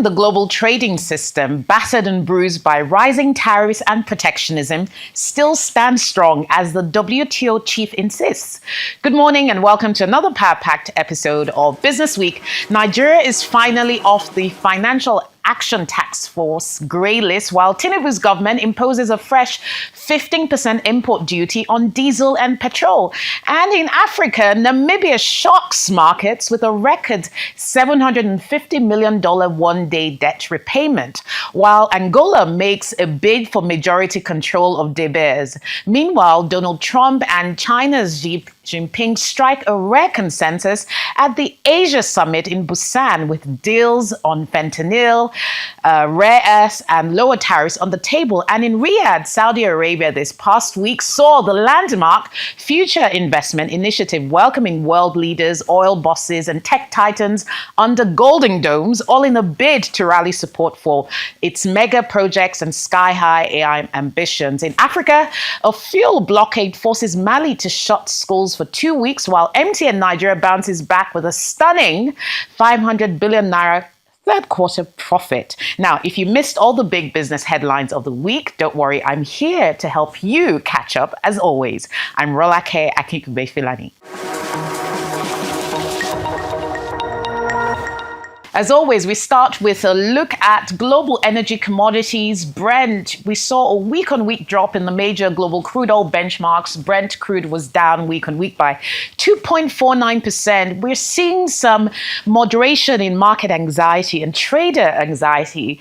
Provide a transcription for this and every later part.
And the global trading system, battered and bruised by rising tariffs and protectionism, still stands strong as the WTO chief insists. Good morning and welcome to another power-packed episode of Business Week. Nigeria is finally off the Financial Action Task Force grey list, while Tinubu's government imposes a fresh 15% import duty on diesel and petrol. And in Africa, Namibia shocks markets with a record $750 million one-day debt repayment, while Angola makes a bid for majority control of De Beers. Meanwhile, Donald Trump and China's Xi Jinping strike a rare consensus at the Asia Summit in Busan, with deals on fentanyl, rare earths and lower tariffs on the table. And in Riyadh, Saudi Arabia this past week saw the landmark Future Investment Initiative welcoming world leaders, oil bosses and tech titans under golden domes, all in a bid to rally support for its mega projects and sky-high AI ambitions. In Africa, a fuel blockade forces Mali to shut schools for 2 weeks, while MTN Nigeria bounces back with a stunning 500 billion naira third quarter profit. Now, if you missed all the big business headlines of the week, don't worry, I'm here to help you catch up as always. I'm Rolake Akikube-Filani. As always, we start with a look at global energy commodities. Brent, we saw a week-on-week drop in the major global crude oil benchmarks. Brent crude was down week-on-week by 2.49%. We're seeing some moderation in market anxiety and trader anxiety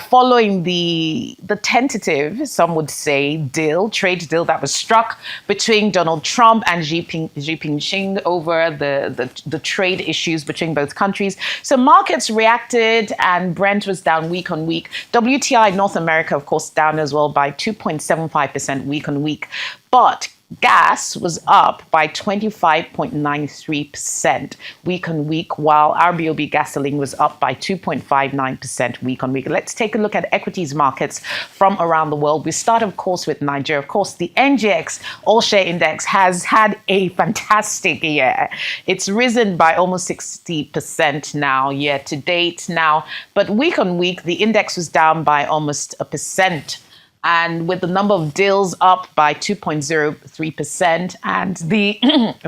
following the tentative, some would say, trade deal that was struck between Donald Trump and Xi Jinping over the trade issues between both countries. So markets reacted and Brent was down week on week. WTI North America, of course, down as well by 2.75% week on week. But gas was up by 25.93% week on week, while RBOB gasoline was up by 2.59% week on week. Let's take a look at equities markets from around the world. We start, of course, with Nigeria. Of course, the NGX All Share Index has had a fantastic year. It's risen by almost 60% now, year to date now. But week on week, the index was down by almost 1%. And with the number of deals up by 2.03%, and the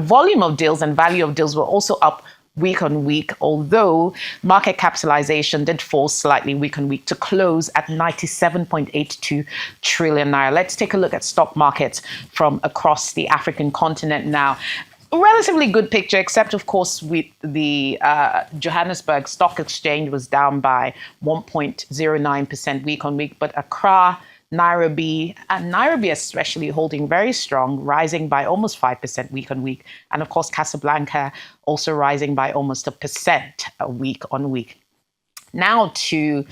volume of deals and value of deals were also up week on week, although market capitalization did fall slightly week on week to close at 97.82 trillion naira. Let's take a look at stock markets from across the African continent now. A relatively good picture, except, of course, with the Johannesburg Stock Exchange was down by 1.09% week on week, but Accra, Nairobi, and Nairobi especially holding very strong, rising by almost 5% week on week. And of course, Casablanca also rising by almost 1% week on week. Now to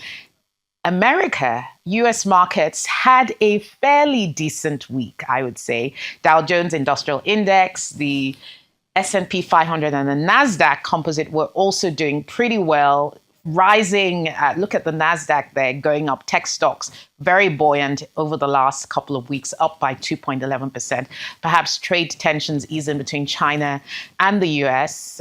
America. US markets had a fairly decent week, I would say. Dow Jones Industrial Index, the S&P 500 and the NASDAQ Composite were also doing pretty well, rising. Look at the NASDAQ there, going up. Tech stocks, very buoyant over the last couple of weeks, up by 2.11%. Perhaps trade tensions easing between China and the US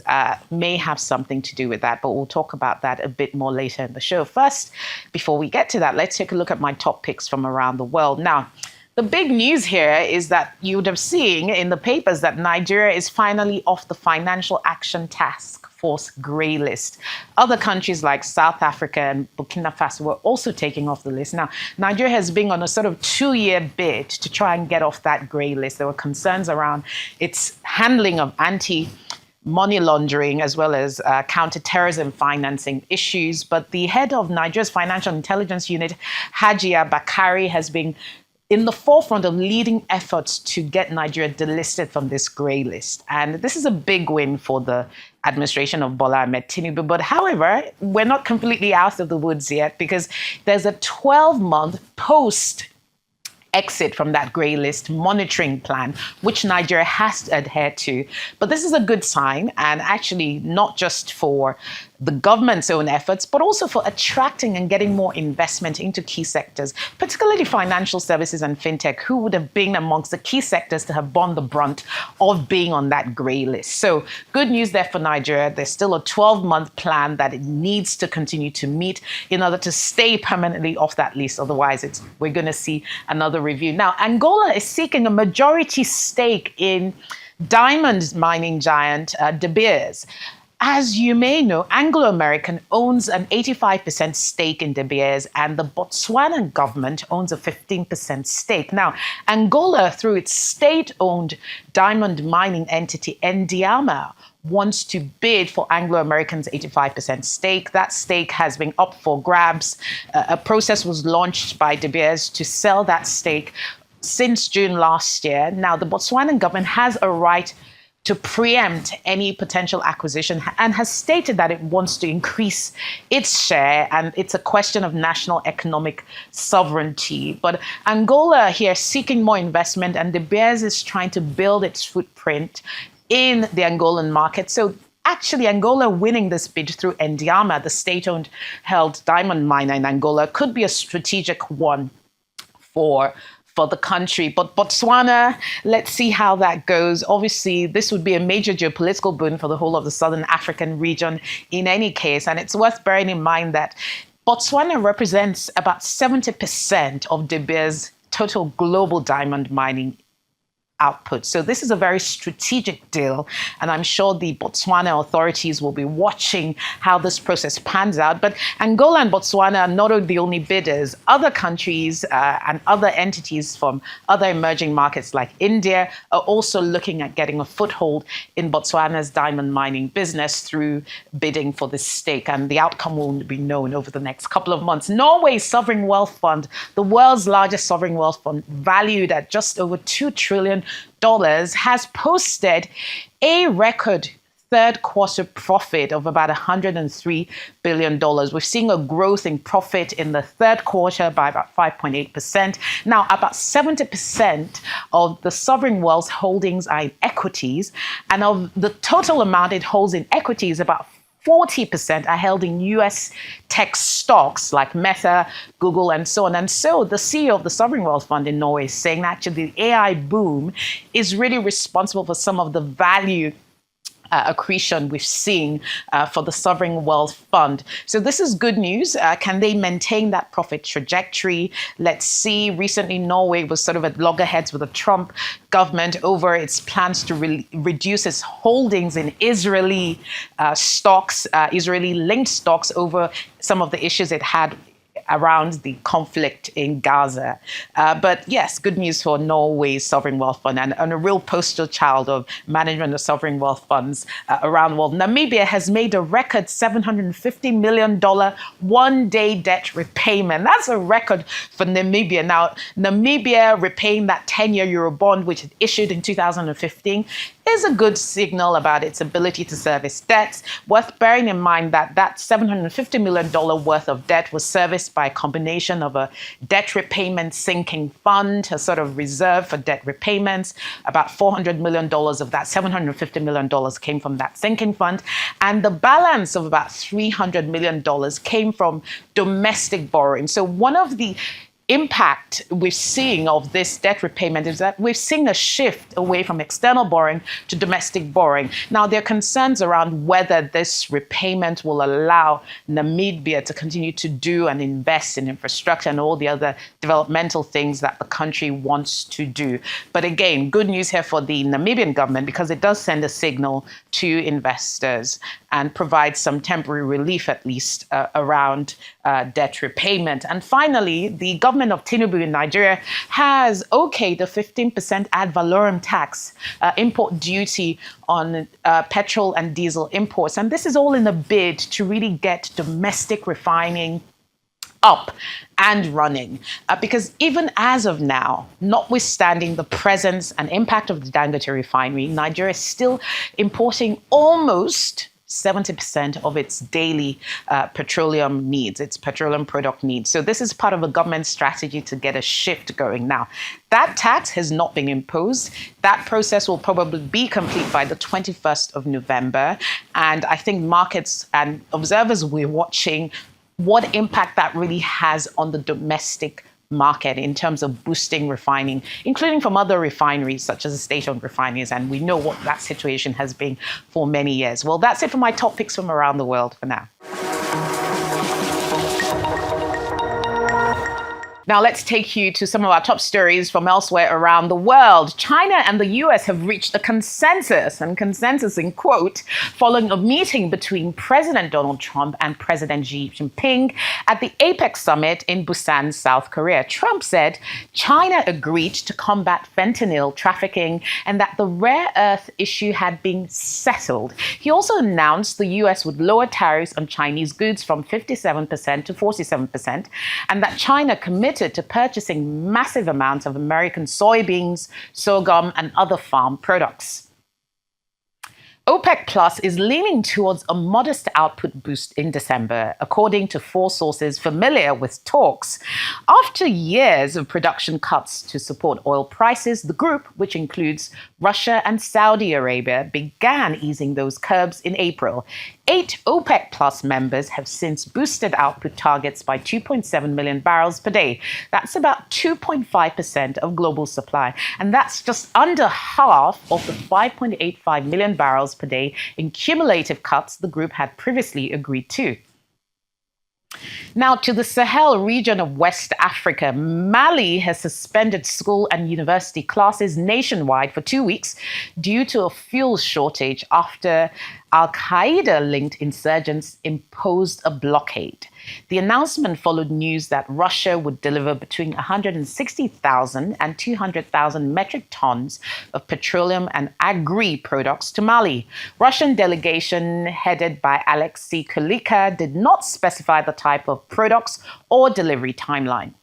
may have something to do with that, but we'll talk about that a bit more later in the show. First, before we get to that, let's take a look at my top picks from around the world. Now, the big news here is that you would have seen in the papers that Nigeria is finally off the Financial Action Task Force grey list. Other countries like South Africa and Burkina Faso were also taking off the list. Now, Nigeria has been on a sort of 2-year bid to try and get off that grey list. There were concerns around its handling of money laundering as well as counterterrorism financing issues. But the head of Nigeria's Financial Intelligence Unit, Hajia Bakari, has been in the forefront of leading efforts to get Nigeria delisted from this grey list. And this is a big win for the administration of Bola Ahmed Tinubu. But however, we're not completely out of the woods yet, because there's a 12-month post exit from that grey list monitoring plan, which Nigeria has to adhere to. But this is a good sign, and actually not just for the government's own efforts, but also for attracting and getting more investment into key sectors, particularly financial services and fintech, who would have been amongst the key sectors to have borne the brunt of being on that grey list. So good news there for Nigeria. There's still a 12-month plan that it needs to continue to meet in order to stay permanently off that list. Otherwise, we're going to see another review. Now, Angola is seeking a majority stake in diamond mining giant De Beers. As you may know, Anglo American owns an 85% stake in De Beers, and the Botswana government owns a 15% stake. Now, Angola, through its state-owned diamond mining entity, Ndiama, wants to bid for Anglo American's 85% stake. That stake has been up for grabs. A process was launched by De Beers to sell that stake since June last year. Now, the Botswanan government has a right to preempt any potential acquisition and has stated that it wants to increase its share, and it's a question of national economic sovereignty. But Angola here seeking more investment, and De Beers is trying to build its footprint in the Angolan market. So actually, Angola winning this bid through Ndiama, the state-owned held diamond miner in Angola, could be a strategic one for the country. But Botswana, let's see how that goes. Obviously, this would be a major geopolitical boon for the whole of the Southern African region in any case. And it's worth bearing in mind that Botswana represents about 70% of De Beers' total global diamond mining output. So this is a very strategic deal, and I'm sure the Botswana authorities will be watching how this process pans out. But Angola and Botswana are not the only bidders. Other countries and other entities from other emerging markets like India are also looking at getting a foothold in Botswana's diamond mining business through bidding for this stake, and the outcome will be known over the next couple of months. Norway's sovereign wealth fund, the world's largest sovereign wealth fund, valued at just over $2 trillion, has posted a record third quarter profit of about $103 billion. We're seeing a growth in profit in the third quarter by about 5.8%. Now, about 70% of the sovereign wealth holdings are in equities, and of the total amount it holds in equities, about 40% are held in US tech stocks like Meta, Google, and so on. And so the CEO of the Sovereign Wealth Fund in Norway is saying that actually the AI boom is really responsible for some of the value accretion we've seen for the Sovereign Wealth Fund. So this is good news. Can they maintain that profit trajectory? Let's see. Recently, Norway was sort of at loggerheads with the Trump government over its plans to reduce its holdings in Israeli stocks, Israeli-linked stocks, over some of the issues it had around the conflict in Gaza. But yes, good news for Norway's sovereign wealth fund, and a real poster child of management of sovereign wealth funds around the world. Namibia has made a record $750 million one-day debt repayment. That's a record for Namibia. Now, Namibia repaying that 10-year Euro bond, which it issued in 2015, is a good signal about its ability to service debts. Worth bearing in mind that that $750 million worth of debt was serviced by a combination of a debt repayment sinking fund, a sort of reserve for debt repayments. About $400 million of that $750 million came from that sinking fund. And the balance of about $300 million came from domestic borrowing. So one of the impact we're seeing of this debt repayment is that we've seen a shift away from external borrowing to domestic borrowing. Now, there are concerns around whether this repayment will allow Namibia to continue to do and invest in infrastructure and all the other developmental things that the country wants to do. But again, good news here for the Namibian government, because it does send a signal to investors and provide some temporary relief, at least, around debt repayment. And finally, the government of Tinubu in Nigeria has okayed a 15% ad valorem tax, import duty on petrol and diesel imports. And this is all in a bid to really get domestic refining up and running. Because even as of now, notwithstanding the presence and impact of the Dangote refinery, Nigeria is still importing almost 70% of its daily petroleum needs, its petroleum product needs. So this is part of a government strategy to get a shift going. Now, that tax has not been imposed. That process will probably be complete by the 21st of November. And I think markets and observers will be watching what impact that really has on the domestic market in terms of boosting refining, including from other refineries such as the state-owned refineries. And we know what that situation has been for many years. Well, that's it for my top picks from around the world for now. Now, let's take you to some of our top stories from elsewhere around the world. China and the US have reached a consensus, and consensus in quote, following a meeting between President Donald Trump and President Xi Jinping at the APEC summit in Busan, South Korea. Trump said China agreed to combat fentanyl trafficking and that the rare earth issue had been settled. He also announced the US would lower tariffs on Chinese goods from 57% to 47%, and that China committed to purchasing massive amounts of American soybeans, sorghum, and other farm products. OPEC Plus is leaning towards a modest output boost in December, according to 4 sources familiar with talks. After years of production cuts to support oil prices, the group, which includes Russia and Saudi Arabia, began easing those curbs in April. 8 OPEC Plus members have since boosted output targets by 2.7 million barrels per day. That's about 2.5% of global supply. And that's just under half of the 5.85 million barrels per day in cumulative cuts the group had previously agreed to. Now, to the Sahel region of West Africa, Mali has suspended school and university classes nationwide for 2 weeks due to a fuel shortage after Al-Qaeda-linked insurgents imposed a blockade. The announcement followed news that Russia would deliver between 160,000 and 200,000 metric tons of petroleum and agri-products to Mali. Russian delegation headed by Alexei Kulika did not specify the type of products or delivery timeline.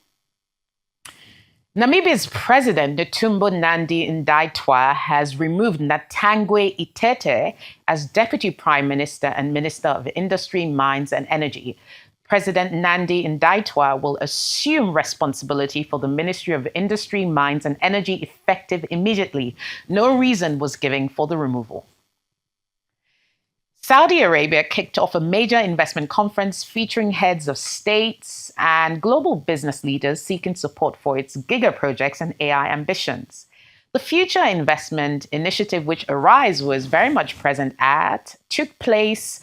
Namibia's president, Netumbo Nandi-Ndaitwah, has removed Natangwe Itete as deputy prime minister and minister of industry, mines and energy. President Nandi-Ndaitwah will assume responsibility for the Ministry of Industry, Mines and Energy effective immediately. No reason was given for the removal. Saudi Arabia kicked off a major investment conference featuring heads of states and global business leaders seeking support for its giga projects and AI ambitions. The Future Investment Initiative, which Arise was very much present at, took place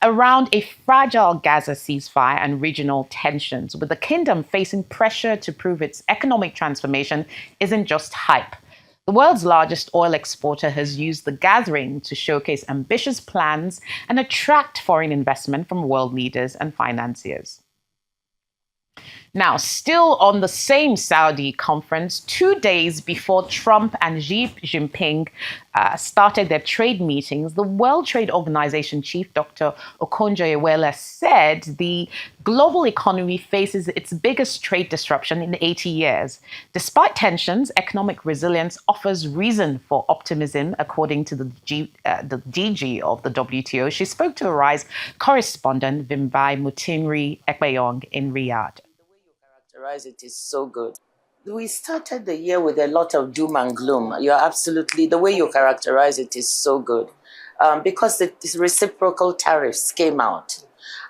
around a fragile Gaza ceasefire and regional tensions, with the kingdom facing pressure to prove its economic transformation isn't just hype. The world's largest oil exporter has used the gathering to showcase ambitious plans and attract foreign investment from world leaders and financiers. Now, still on the same Saudi conference, 2 days before Trump and Xi Jinping started their trade meetings, the World Trade Organization chief, Dr. Okonjo-Iweala, said the global economy faces its biggest trade disruption in 80 years. Despite tensions, economic resilience offers reason for optimism, according to the DG of the WTO. She spoke to Arise correspondent Vimbai Mutinri Ekpeyong in Riyadh. It is so good. We started the year with a lot of doom and gloom. You're absolutely, the way you characterize it is so good. Because the reciprocal tariffs came out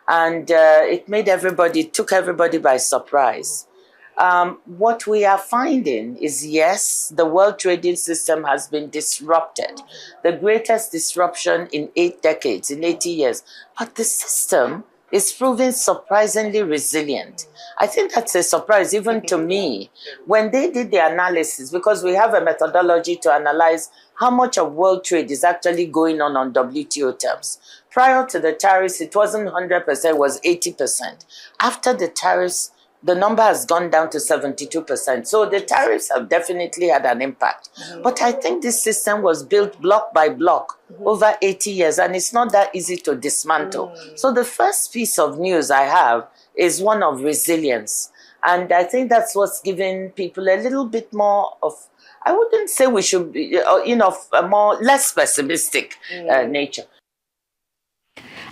and it took everybody by surprise. What we are finding is, yes, the world trading system has been disrupted, the greatest disruption in 8 decades, in 80 years. But the system is proving surprisingly resilient. I think that's a surprise even to me. When they did the analysis, because we have a methodology to analyze how much of world trade is actually going on WTO terms. Prior to the tariffs, it wasn't 100%, it was 80%. After the tariffs, the number has gone down to 72%. So the tariffs have definitely had an impact. But I think this system was built block by block over 80 years, and it's not that easy to dismantle. So the first piece of news I have is one of resilience. And I think that's what's giving people a little bit more of, I wouldn't say we should be, a more less pessimistic nature.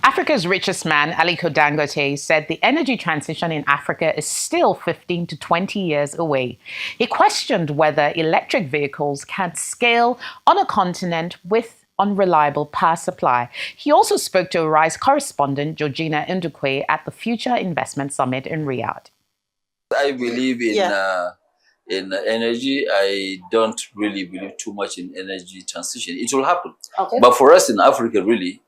Africa's richest man, Aliko Dangote, said the energy transition in Africa is still 15 to 20 years away. He questioned whether electric vehicles can scale on a continent with unreliable power supply. He also spoke to Arise correspondent Georgina Ndukwe at the Future Investment Summit in Riyadh. I believe in energy. I don't really believe too much in energy transition. It will happen. Okay. But for us in Africa, really,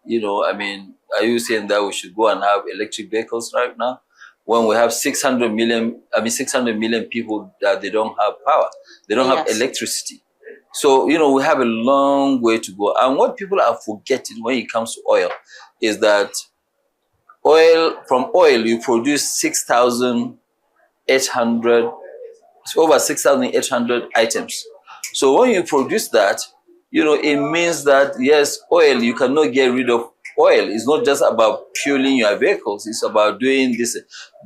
are you saying that we should go and have electric vehicles right now when we have 600 million people that they don't have power, they don't have electricity. So, we have a long way to go. And what people are forgetting when it comes to oil is that from oil, you produce 6,800 items. So when you produce that, it means that, yes, oil, you cannot get rid of oil. It's not just about fueling your vehicles. It's about doing this.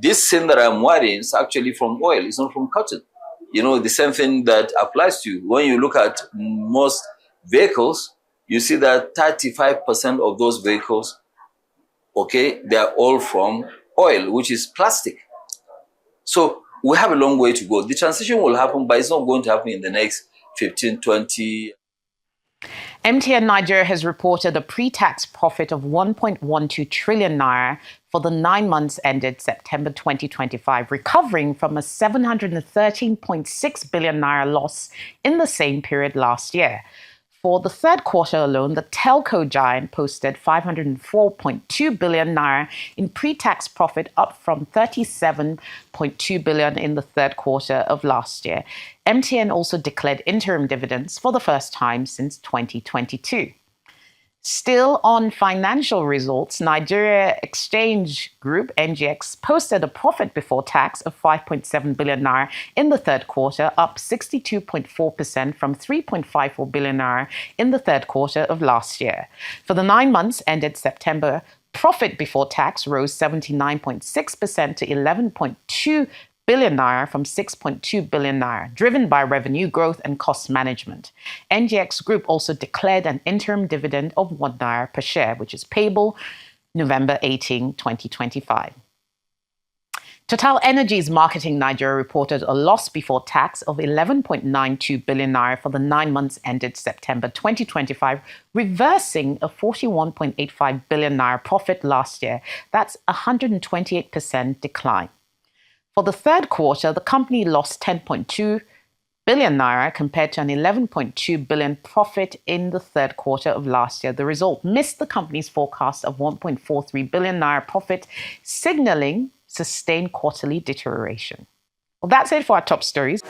This thing that I'm wearing is actually from oil. It's not from cotton. The same thing that applies to you. When you look at most vehicles, you see that 35% of those vehicles, they are all from oil, which is plastic. So we have a long way to go. The transition will happen, but it's not going to happen in the next 15, 20. MTN Nigeria has reported a pre-tax profit of 1.12 trillion naira for the 9 months ended September 2025, recovering from a 713.6 billion naira loss in the same period last year. For the third quarter alone, the telco giant posted 504.2 billion naira in pre-tax profit, up from 37.2 billion in the third quarter of last year. MTN also declared interim dividends for the first time since 2022. Still on financial results, Nigeria Exchange Group, NGX, posted a profit before tax of 5.7 billion naira in the third quarter, up 62.4% from 3.54 billion naira in the third quarter of last year. For the 9 months ended September, profit before tax rose 79.6% to 11.2 billion naira from 6.2 billion naira, driven by revenue growth and cost management. NGX Group also declared an interim dividend of 1 naira per share, which is payable November 18, 2025. Total Energies Marketing Nigeria reported a loss before tax of 11.92 billion naira for the 9 months ended September 2025, reversing a 41.85 billion naira profit last year. That's a 128% decline. For the third quarter, the company lost 10.2 billion naira compared to an 11.2 billion profit in the third quarter of last year. The result missed the company's forecast of 1.43 billion naira profit, signaling sustained quarterly deterioration. Well, that's it for our top stories.